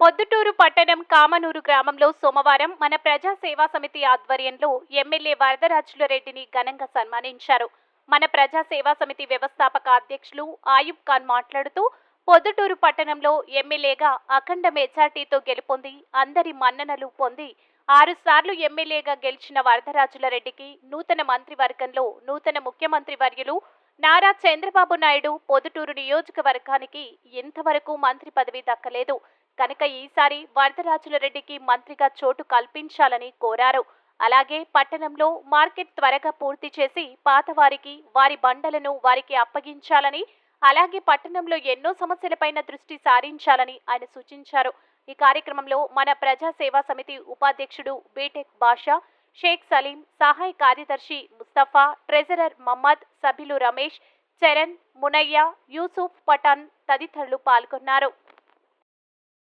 పొద్దుటూరు పట్టణం కామనూరు గ్రామంలో సోమవారం మన ప్రజా సేవా సమితి ఆధ్వర్యంలో ఎమ్మెల్యే వరదరాజుల రెడ్డిని ఘనంగా సన్మానించారు. మన ప్రజా సేవా సమితి వ్యవస్థాపక అధ్యక్షులు ఆయుబ్ ఖాన్ మాట్లాడుతూ, పొద్దుటూరు పట్టణంలో ఎమ్మెల్యేగా అఖండ మెజార్టీతో గెలుపొంది అందరి మన్ననలు పొంది 6 సార్లు ఎమ్మెల్యేగా గెలిచిన వరదరాజుల రెడ్డికి నూతన మంత్రివర్గంలో నూతన ముఖ్యమంత్రి వర్యులు నారా చంద్రబాబు నాయుడు పొద్దుటూరు నియోజకవర్గానికి ఇంతవరకు మంత్రి పదవి దక్కలేదు కనుక ఈసారి వరదరాజుల రెడ్డికి మంత్రిగా చోటు కల్పించాలని కోరారు. అలాగే పట్టణంలో మార్కెట్ త్వరగా పూర్తి చేసి పాతవారికి వారి బండలను వారికి అప్పగించాలని, అలాగే పట్టణంలో ఎన్నో సమస్యలపైన దృష్టి సారించాలని ఆయన సూచించారు. ఈ కార్యక్రమంలో మన ప్రజా సేవా సమితి ఉపాధ్యక్షుడు బీటెక్ బాషా, షేక్ సలీం, సహాయ కార్యదర్శి ముస్తఫా, ట్రెజరర్ మహమ్మద్, సభ్యులు రమేష్, చరణ్, మునయ్య, యూసుఫ్ పఠాన్ తదితరులు పాల్గొన్నారు.